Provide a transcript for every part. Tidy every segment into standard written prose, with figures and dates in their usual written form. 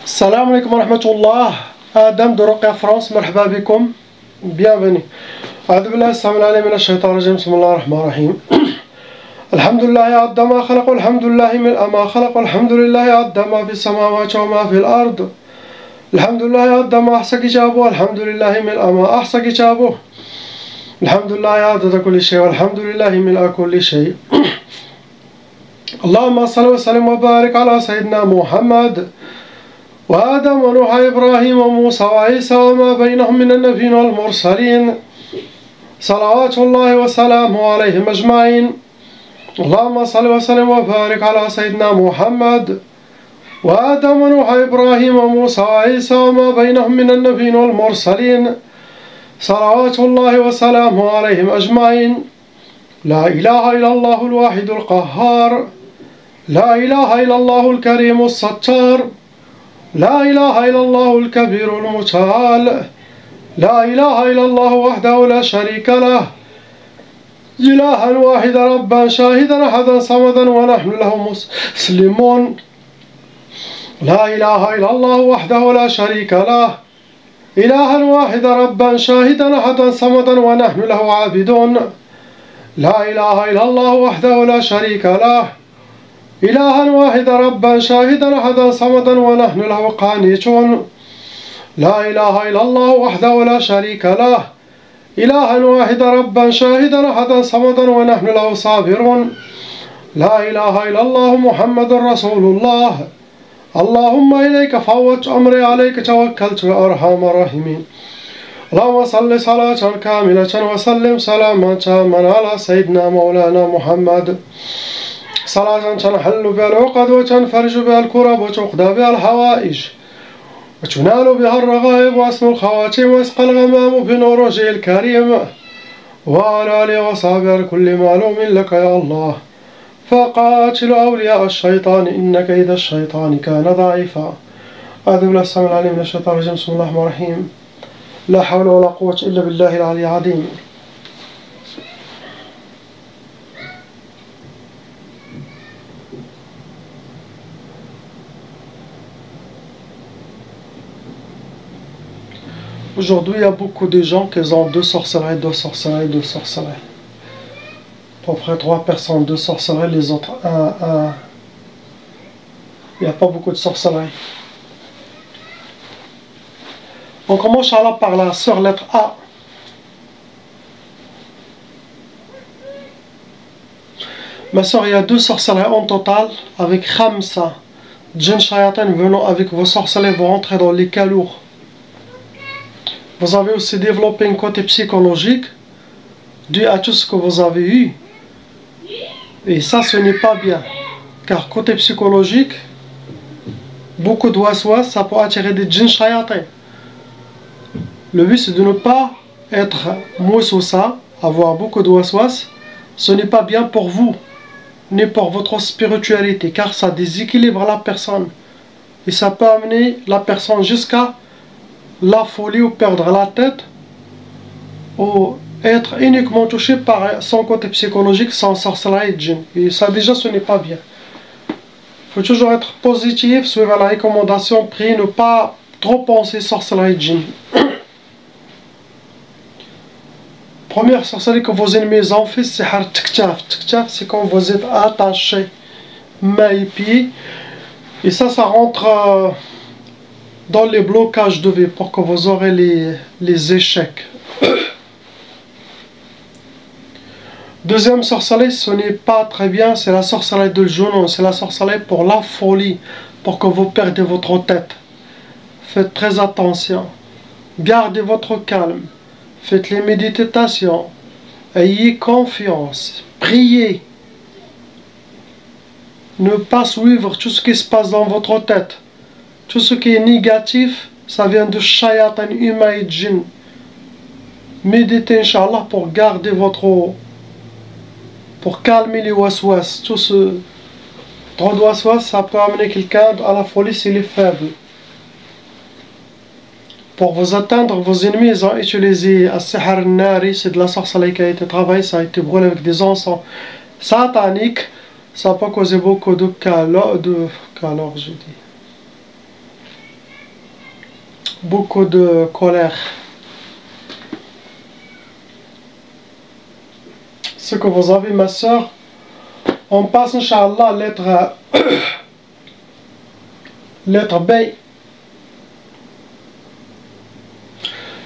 السلام عليكم ورحمة الله. آدم درقيا فرنسا، مرحبا بكم. bienvenue. أعوذ بالله السميع العليم من الشيطان الرجيم. بسم الله الرحمن الرحيم. الحمد لله عد ما خلق، الحمد لله ملء ما خلق، الحمد لله عد ما في السماوات وما في الأرض، الحمد لله عد ما أحصى كتابه، الحمد لله ملء ما أحصى كتابه، الحمد لله عدد كل شيء، والحمد لله ملء كل شيء. اللهم صل وسلم وبارك على سيدنا محمد وآدم ونوح إبراهيم وموسى وعيسى وما بينهم من النبيين والمرسلين، صلوات الله وسلامه عليهم أجمعين. اللهم صل وسلم وبارك على سيدنا محمد وآدم ونوح إبراهيم وموسى وعيسى وما بينهم من النبيين والمرسلين، صلوات الله وسلامه عليهم أجمعين. لا إله إلا الله الواحد القهار، لا إله إلا الله الكريم الستار، لا إله إلا الله الكبير المتعال، لا إله إلا الله وحده لا شريك له، إلها واحدا ربا شاهدا أحدا صمدا ونحن له مسلمون. لا إله إلا الله وحده لا شريك له، إلها واحدا ربا شاهدا أحدا صمدا ونحن له عابدون. لا إله إلا الله وحده لا شريك له، إلها واحدا ربا شاهدا أحدا صمدا ونحن له قانتون. لا إله إلا الله وحده لا شريك له، إلها واحدا ربا شاهدا أحدا صمدا ونحن له صابرون. لا إله إلا الله محمد رسول الله، اللهم إليك فوضت أمري عليك توكلت يا أرحم الراحمين. اللهم صل صلاة كاملة وسلم سلاما تاما على سيدنا مولانا محمد، صلاة تنحل بها العقد وتنفرج بها الكرب وتقضى بها الحوائج وتنال بها الرغائب وأسن الخواتيم ويسقى الغمام بنور وجهه الكريم وعلى آله وصحبه كل معلوم لك يا الله. فقاتل أولياء الشيطان إن كيد الشيطان كان ضعيفا. أعوذ بالله السميع العليم من الشيطان الرجيم. بسم الله الرحمن الرحيم. لا حول ولا قوة إلا بالله العلي العظيم. Aujourd'hui, il y a beaucoup de gens qui ont deux sorcelleries. À peu près 3 personnes, 2 sorcelleries, les autres 1. Il n'y a pas beaucoup de sorcelleries. On commence par la sœur lettre A. Ma sœur, il y a 2 sorcelleries en total avec Khamsa. Djinn Shayatin venant avec vos sorcelleries, vous rentrez dans les cas lourds. Vous avez aussi développé un côté psychologique dû à tout ce que vous avez eu. Et ça, ce n'est pas bien. Car côté psychologique, beaucoup de waswas, ça peut attirer des djinns shayatin. Le but, c'est de ne pas être moussoussa, avoir beaucoup de waswas. Ce n'est pas bien pour vous, ni pour votre spiritualité, car ça déséquilibre la personne. Et ça peut amener la personne jusqu'à la folie ou perdre la tête ou être uniquement touché par son côté psychologique sans sorcellerie et djinn. Et ça déjà ce n'est pas bien. Il faut toujours être positif, suivre la recommandation, prier, ne pas trop penser sorcellerie et djinn. Première sorcellerie que vos ennemis ont fait, c'est har tiktaf. Tiktaf, c'est quand vous êtes attaché main et pied. Et ça rentre dans les blocages de vie pour que vous aurez les échecs. Deuxième sorcellerie, ce n'est pas très bien, c'est la sorcellerie de genou, c'est la sorcellerie pour la folie, pour que vous perdez votre tête. Faites très attention, gardez votre calme, faites les méditations, ayez confiance, priez. Ne pas suivre tout ce qui se passe dans votre tête. Tout ce qui est négatif, ça vient de shayatan humain et djinn. Méditez, Inch'Allah, pour garder pour calmer les waswas. Tout ce trop de waswas, ça peut amener quelqu'un à la folie s'il est faible. Pour vous atteindre, vos ennemis, ils ont utilisé as-sihr al-nari, c'est de la sorcellerie qui a été travaillée, ça a été brûlé avec des encens sataniques. Ça peut causer beaucoup de calor, je dis. beaucoup de colère. Ce que vous avez, ma soeur, on passe, Inch'Allah, lettre B.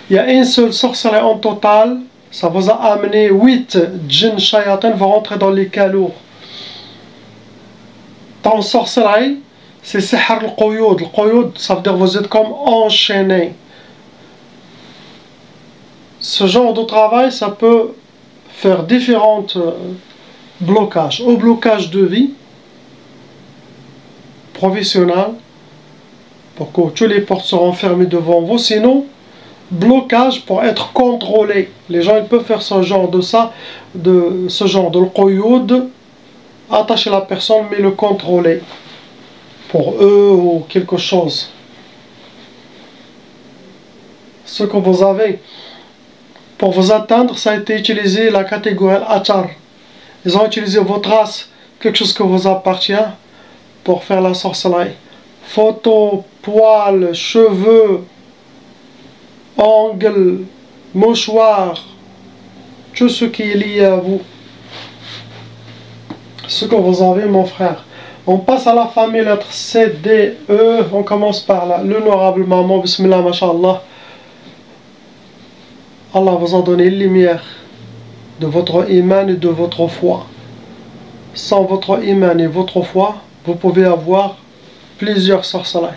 Il y a une seule sorcellerie en total. Ça vous a amené 8 djinns shayatin vont rentrer dans les cas lourds. Dans sorcellerie, c'est sihr al-quyud. Le quyud, ça veut dire que vous êtes comme enchaîné. Ce genre de travail, ça peut faire différents blocages. Au blocage de vie professionnel, pour que toutes les portes seront fermées devant vous. Sinon, blocage pour être contrôlé. Les gens ils peuvent faire ce genre de quyud, attacher la personne mais le contrôler pour eux ou quelque chose. Ce que vous avez pour vous atteindre, ça a été utilisé la catégorie Achar. Ils ont utilisé votre race, quelque chose qui vous appartient, pour faire la sorcellerie. Photos, poils, cheveux, ongles, mouchoirs, tout ce qui est lié à vous. Ce que vous avez, mon frère. On passe à la famille, lettre C, D, E. On commence par là. L'honorable maman, bismillah, mashallah. Allah vous a donné une lumière de votre iman et de votre foi. Sans votre iman et votre foi, vous pouvez avoir plusieurs sorcelleries.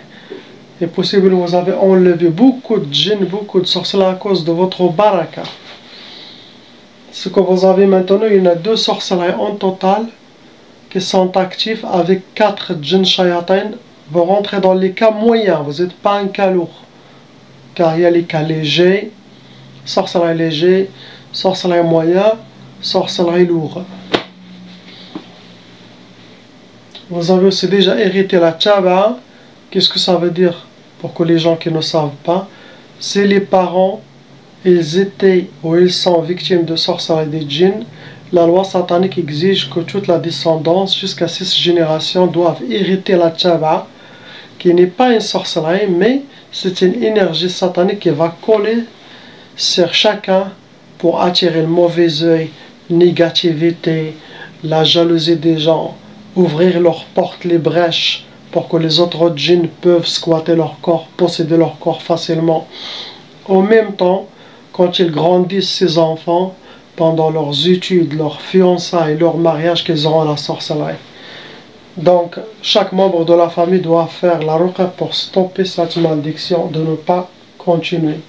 Et possible que vous avez enlevé beaucoup de djinns, beaucoup de sorcelleries à cause de votre baraka. Ce que vous avez maintenant, il y en a 2 sorcelleries en total qui sont actifs avec 4 djinns shayatin. Vous rentrez dans les cas moyens, vous n'êtes pas un cas lourd. Car il y a les cas légers, sorcellerie léger, sorcellerie moyen, sorcellerie lourd. Vous avez aussi déjà hérité la tchaba. Qu'est-ce que ça veut dire pour que les gens qui ne savent pas? C'est les parents, ils étaient ou ils sont victimes de sorcellerie des djinns. La loi satanique exige que toute la descendance, jusqu'à 6 générations, doivent hériter la tchaba, qui n'est pas une sorcellerie, mais c'est une énergie satanique qui va coller sur chacun pour attirer le mauvais œil, négativité, la jalousie des gens, ouvrir leurs portes, les brèches, pour que les autres djinns peuvent squatter leur corps, posséder leur corps facilement. En même temps, quand ils grandissent, ces enfants, pendant leurs études, leurs fiançailles, leur mariage, qu'ils auront la sorcellerie. Donc, chaque membre de la famille doit faire la ruqa pour stopper cette malédiction, de ne pas continuer.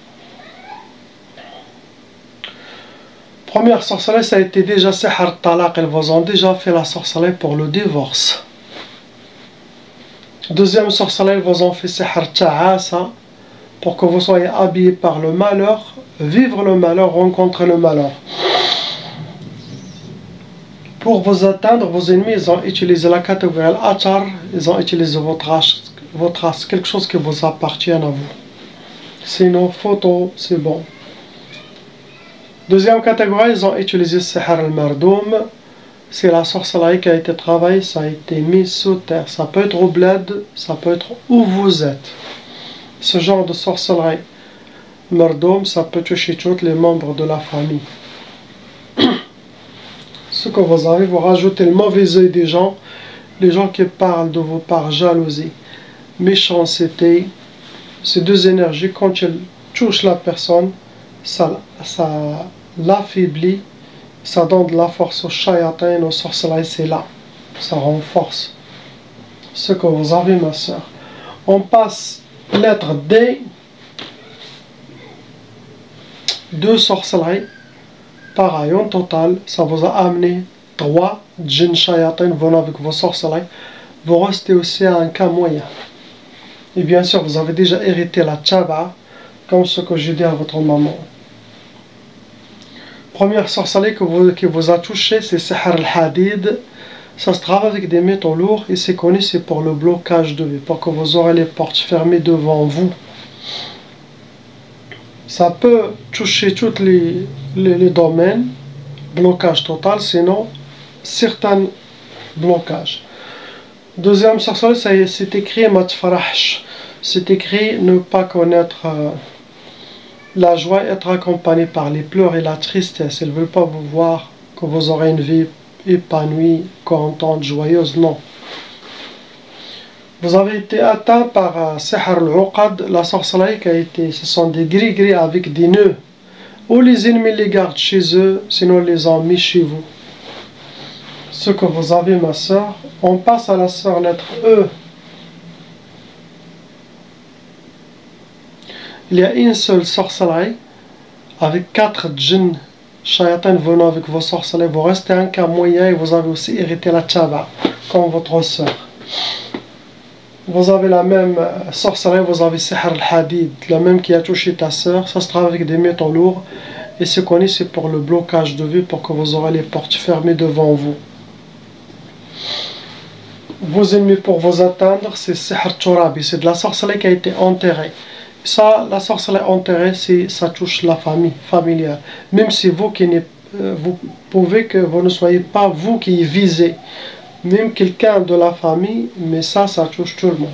Première sorcellerie, ça a été déjà sihr talaq. Ils vous ont déjà fait la sorcellerie pour le divorce. Deuxième sorcellerie, ils vous ont fait sihr ta'asa, pour que vous soyez habillés par le malheur, vivre le malheur, rencontrer le malheur. Pour vous atteindre, vos ennemis, ils ont utilisé la catégorie al-achar, ils ont utilisé votre race, quelque chose qui vous appartient à vous. Sinon, photo, c'est bon. Deuxième catégorie, ils ont utilisé sihr al-mardoum. C'est la sorcellerie qui a été travaillée, ça a été mis sous terre. Ça peut être au bled, ça peut être où vous êtes. Ce genre de sorcellerie mardoum, ça peut toucher tous les membres de la famille. Ce que vous avez, vous rajoutez le mauvais œil des gens, les gens qui parlent de vous par jalousie, méchanceté. Ces 2 énergies, quand elles touchent la personne, ça l'affaiblit, ça donne de la force aux shayatin, aux sorcelleries, c'est là, ça renforce. Ce que vous avez, ma soeur. On passe lettre D. 2 sorcelleries. Pareil, en total, ça vous a amené 3 djinns shayatin venant avec vos sorcelleries. Vous restez aussi à un cas moyen. Et bien sûr, vous avez déjà hérité la tchaba, comme ce que j'ai dit à votre maman. Première sorcellerie qui vous a touché, c'est sihr al-hadid. Ça se travaille avec des métaux lourds et c'est connu, c'est pour le blocage de vie, pour que vous aurez les portes fermées devant vous. Ça peut toucher tous les domaines, blocage total, sinon certains blocages. Deuxième sorcellerie, c'est écrit matfarash. c'est écrit ne pas connaître la joie, être accompagné par les pleurs et la tristesse. Ils ne veulent pas vous voir que vous aurez une vie épanouie, contente, joyeuse, non. Vous avez été atteint par Sihr al-Uqad, la sorcellerie qui a été, ce sont des gris-gris avec des nœuds, ou les ennemis les gardent chez eux, sinon ils les ont mis chez vous. Ce que vous avez, ma soeur, on passe à la soeur lettre E. Il y a une seule sorcellerie avec 4 djinns, shayatans venant avec vos sorcelleries. Vous restez un cas moyen et vous avez aussi hérité la tchaba, comme votre soeur. Vous avez la même sorcellerie, vous avez Sihr al-Hadid, la même qui a touché ta soeur. Ça se travaille avec des métaux lourds et ce qu'on est, c'est pour le blocage de vue, pour que vous aurez les portes fermées devant vous. Vos ennemis pour vous atteindre, c'est Sihr Turabi, c'est de la sorcellerie qui a été enterrée. Ça, la sorcellerie enterrée, ça touche la famille, familiale. Même si vous pouvez que vous ne soyez pas vous qui visez, même quelqu'un de la famille, mais ça touche tout le monde.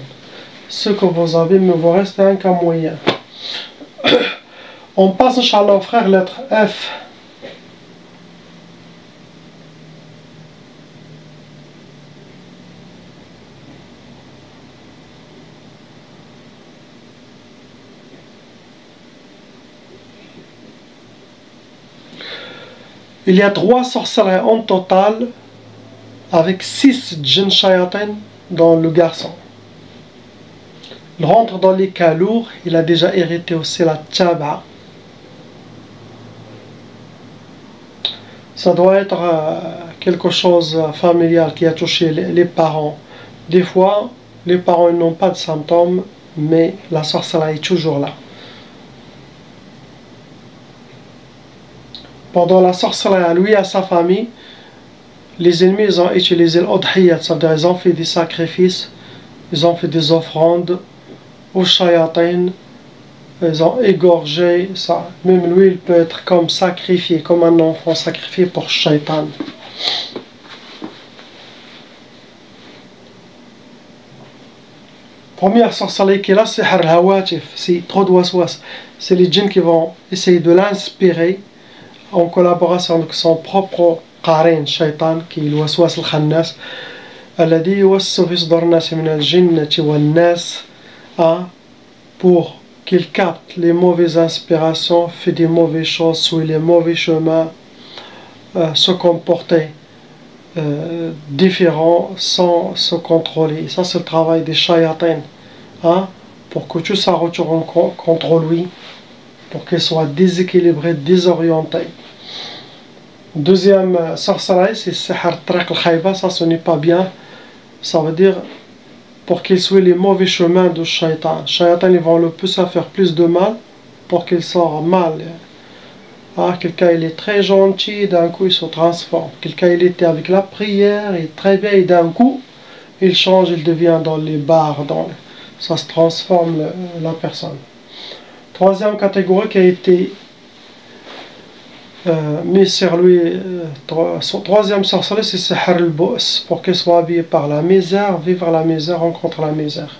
Ce que vous avez, mais vous restez un cas moyen. On passe, Inch'Allah, frère, lettre F. Il y a 3 sorcelleries en total, avec 6 djinns shayatins dans le garçon. Il rentre dans les cas lourds, il a déjà hérité aussi la tchaba. Ça doit être quelque chose familial qui a touché les parents. Des fois, les parents n'ont pas de symptômes, mais la sorcellerie est toujours là. Pendant la sorcellerie, lui et à sa famille, les ennemis ils ont utilisé l'udhiyat, c'est-à-dire ils ont fait des sacrifices, ils ont fait des offrandes aux shayatins, ils ont égorgé ça. Même lui, il peut être comme sacrifié, comme un enfant sacrifié pour shaitan. Première sorcellerie qui est là, c'est Sihr al-Hawatif, c'est trop de waswas. C'est les djinns qui vont essayer de l'inspirer en collaboration avec son propre qarin, shaitan, qui est le waswas al-khannas, alladhi yuwassu fi suduri an-nas min al-jinnati wan-nas, pour qu'il capte les mauvaises inspirations, fait des mauvaises choses, suit les mauvais chemins, se comporter différent sans se contrôler. Ça, c'est le travail des shayatins, pour que tout ça retourne contre lui, pour qu'il soit déséquilibré, désorienté. Deuxième sorcellerie, c'est Sihr Tariq al-Khayba, ça ce n'est pas bien. Ça veut dire pour qu'il suit les mauvais chemins du shaitan. Shaitan, ils vont le plus à faire plus de mal pour qu'il sorte mal. Quelqu'un il est très gentil, d'un coup il se transforme. Quelqu'un il était avec la prière, il est très bien, et d'un coup il change, il devient dans les bars, ça se transforme la personne. Troisième catégorie qui a été mise sur lui, son troisième sorcellerie, c'est Sihr al-Bu's, pour qu'il soit habillé par la misère, vivre la misère, rencontrer la misère.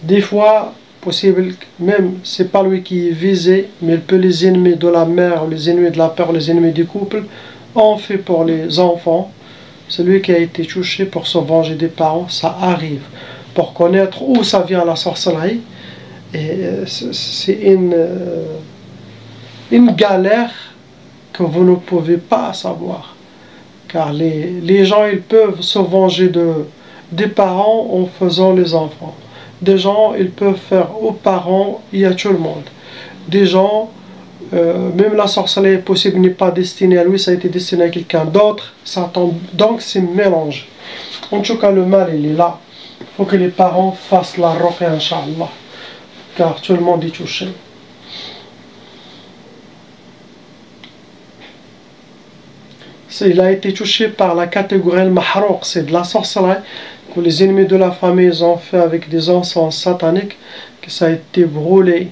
Des fois, possible, même, c'est pas lui qui est visé, mais il peut les ennemis de la mère, les ennemis de la peur, les ennemis du couple, en fait pour les enfants. Celui qui a été touché pour se venger des parents, ça arrive. Pour connaître où ça vient la sorcellerie, et c'est une galère que vous ne pouvez pas savoir. Car les gens, ils peuvent se venger des parents en faisant les enfants. Des gens, ils peuvent faire aux parents, il y a tout le monde. Des gens, même la sorcellerie possible n'est pas destinée à lui, ça a été destiné à quelqu'un d'autre. Donc c'est mélange. En tout cas, le mal, il est là. Il faut que les parents fassent la ruqya, Inch'Allah. Car tout le monde est touché. Il a été touché par la catégorie al-mahrouq, c'est de la sorcellerie que les ennemis de la famille ont fait avec des encens sataniques, que ça a été brûlé.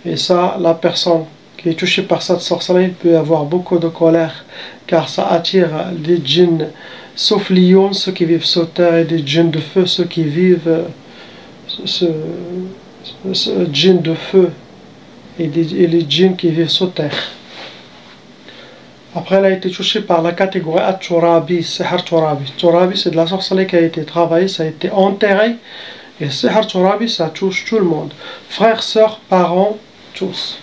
Et ça, la personne qui est touchée par cette sorcellerie peut avoir beaucoup de colère, car ça attire les djinns sauf Lyon, ceux qui vivent sur terre, et des djinns de feu, ceux qui vivent ce djinn de feu, et les djinns qui vivent sur terre. Après, elle a été touchée par la catégorie At-Turabi, Sihr Turabi. Turabi, c'est de la sorcellerie qui a été travaillée, ça a été enterré. Et Sihr Turabi, ça touche tout le monde. Frères, sœurs, parents, tous.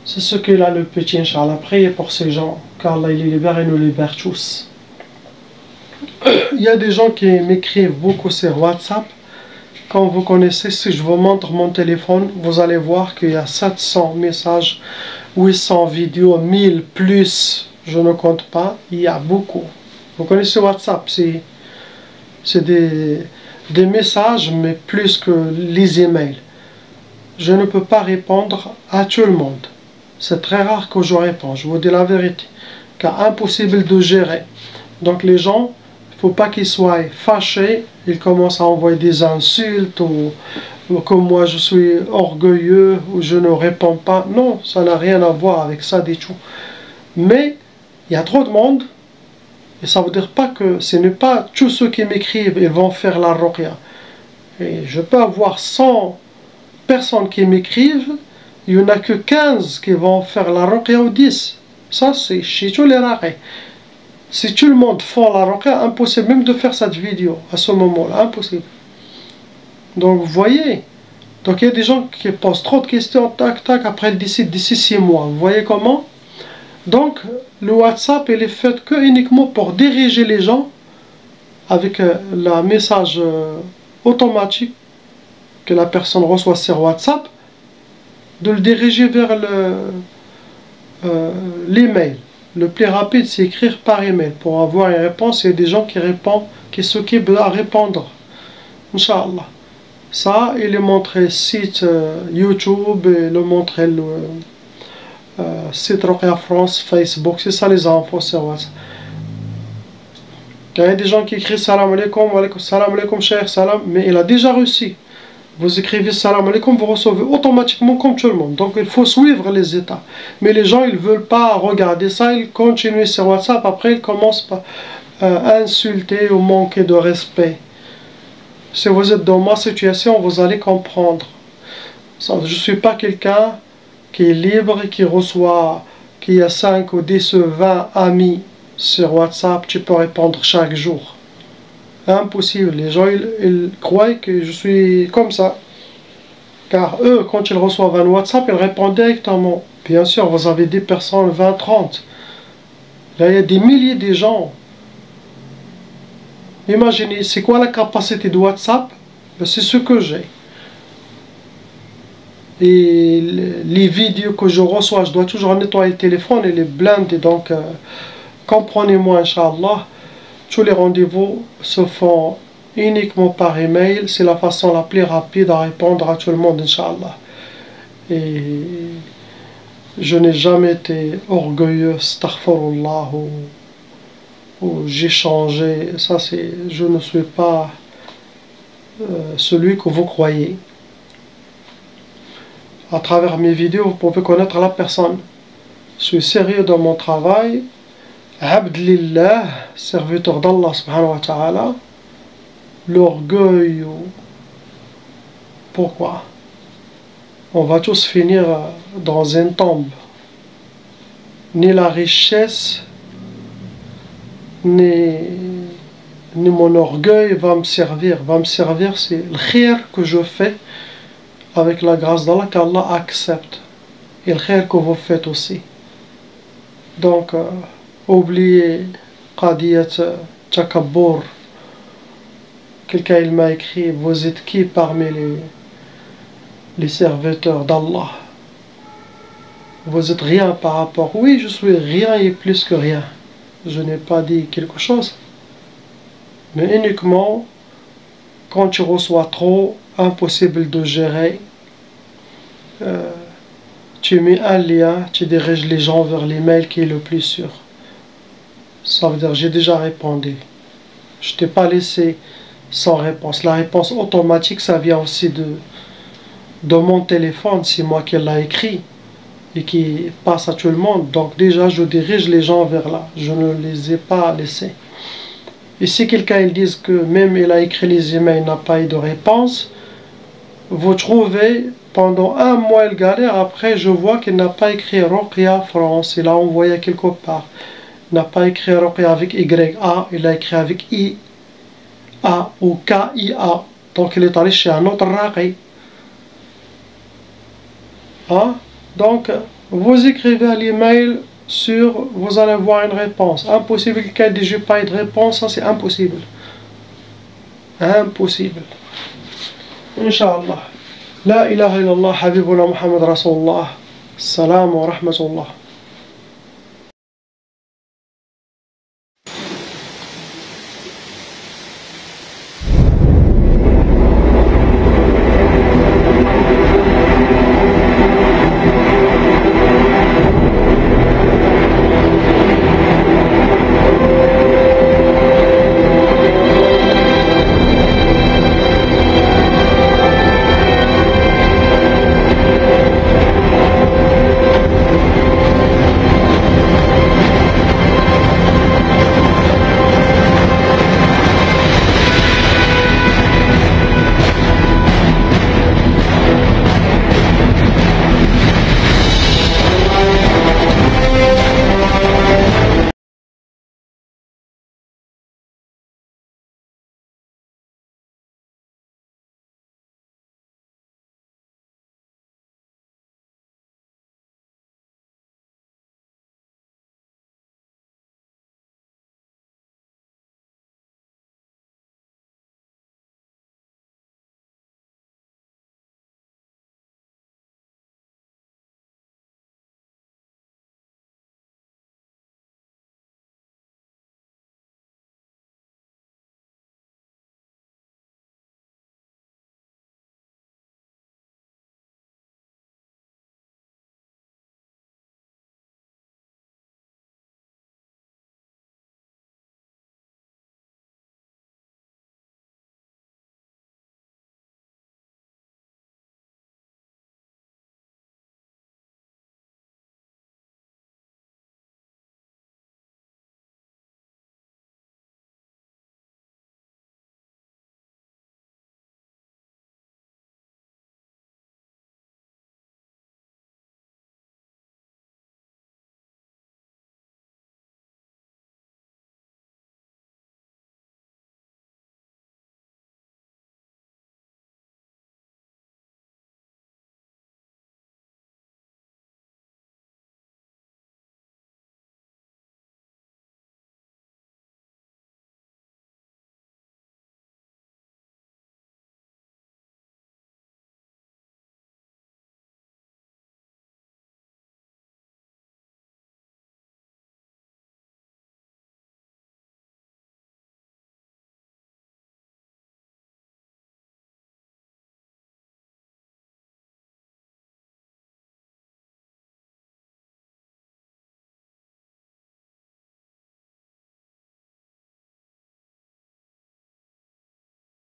C'est ce qu'il a le petit, Inch'Allah. Priez pour ces gens, car Allah il les libère et nous libère tous. Il y a des gens qui m'écrivent beaucoup sur WhatsApp. Quand vous connaissez, si je vous montre mon téléphone, vous allez voir qu'il y a 700 messages, 800 vidéos, 1000 plus, je ne compte pas, il y a beaucoup. Vous connaissez WhatsApp, c'est des messages, mais plus que les emails. Je ne peux pas répondre à tout le monde. C'est très rare que je réponds, je vous dis la vérité, car impossible de gérer. Donc les gens, il ne faut pas qu'ils soient fâchés, ils commencent à envoyer des insultes, ou comme moi je suis orgueilleux, ou je ne réponds pas. Non, ça n'a rien à voir avec ça du tout. Mais il y a trop de monde, et ça ne veut dire pas que ce n'est pas tous ceux qui m'écrivent, ils vont faire la ruqya. Et je peux avoir 100 personnes qui m'écrivent, il n'y en a que 15 qui vont faire la ruqya ou 10. Ça, c'est chez tous les raqis. Si tout le monde fait la ruqya, impossible même de faire cette vidéo à ce moment-là, impossible. Donc, vous voyez, donc il y a des gens qui posent trop de questions, tac, tac, après ils décident d'ici 6 mois. Vous voyez comment? Donc, le WhatsApp, il est fait que uniquement pour diriger les gens avec le message automatique que la personne reçoit sur WhatsApp, de le diriger vers l'email. Le plus rapide, c'est écrire par email pour avoir une réponse. Il y a des gens qui répondent, qui s'occupent à répondre. Inch'Allah. Ça, il est montré site YouTube, il est montré le site Ruqya France, Facebook, c'est ça les infos sur WhatsApp. Il y a des gens qui écrivent salam alaikum, salam alaikum, cher salam, mais il a déjà reçu. Vous écrivez salam alaikum, vous recevez automatiquement comme tout le monde. Donc il faut suivre les états. Mais les gens, ils ne veulent pas regarder ça, ils continuent sur WhatsApp, après ils commencent à insulter ou manquer de respect. Si vous êtes dans ma situation, vous allez comprendre. Je ne suis pas quelqu'un qui est libre et qui reçoit, qui a 5 ou 10 ou 20 amis sur WhatsApp, tu peux répondre chaque jour. Impossible. Les gens, ils croient que je suis comme ça. Car eux, quand ils reçoivent un WhatsApp, ils répondent directement. Bien sûr, vous avez des personnes, 20, 30. Là, il y a des milliers de gens. Imaginez, c'est quoi la capacité de WhatsApp? Ben, c'est ce que j'ai. Et les vidéos que je reçois, je dois toujours nettoyer le téléphone et les blindés. Donc, comprenez-moi, Inch'Allah, tous les rendez-vous se font uniquement par email. C'est la façon la plus rapide à répondre à tout le monde, Inch'Allah. Et je n'ai jamais été orgueilleux, astaghfirullah, ou j'ai changé. Ça, c'est, je ne suis pas celui que vous croyez. À travers mes vidéos, vous pouvez connaître la personne. Je suis sérieux dans mon travail. Abd lillah, serviteur d'Allah subhanahu wa ta'ala. L'orgueil. Pourquoi? On va tous finir dans une tombe. Ni la richesse, ni mon orgueil va me servir. Va me servir, c'est le khir que je fais avec la grâce d'Allah, qu'Allah accepte. Et le khir que vous faites aussi. Donc, oubliez Qadiyat Takabour. Quelqu'un il m'a écrit, vous êtes qui parmi les serviteurs d'Allah? Vous êtes rien par rapport. Oui, je suis rien et plus que rien. Je n'ai pas dit quelque chose. Mais uniquement, quand tu reçois trop, impossible de gérer. Tu mets un lien, tu diriges les gens vers l'email qui est le plus sûr. Ça veut dire j'ai déjà répondu. Je t'ai pas laissé sans réponse. La réponse automatique, ça vient aussi de mon téléphone, c'est moi qui l'ai écrit. et qui passe à tout le monde. Donc déjà, je dirige les gens vers là. Je ne les ai pas laissés. Et si quelqu'un il dit que même il a écrit les emails, il n'a pas eu de réponse, vous trouvez, pendant un mois il galère, après je vois qu'il n'a pas écrit Ruqya France, il a envoyé quelque part. Il n'a pas écrit Ruqya avec YA, il a écrit avec IA ou KIA. Donc il est allé chez un autre Raqi. Hein? Donc vous écrivez à l'email vous allez voir une réponse. Impossible que quelqu'un dise j'ai pas eu de réponse, ça c'est impossible. Impossible. Inch'Allah. La ilaha illallah, habibullah Muhammad Rasulullah. Salam wa rahmatullah.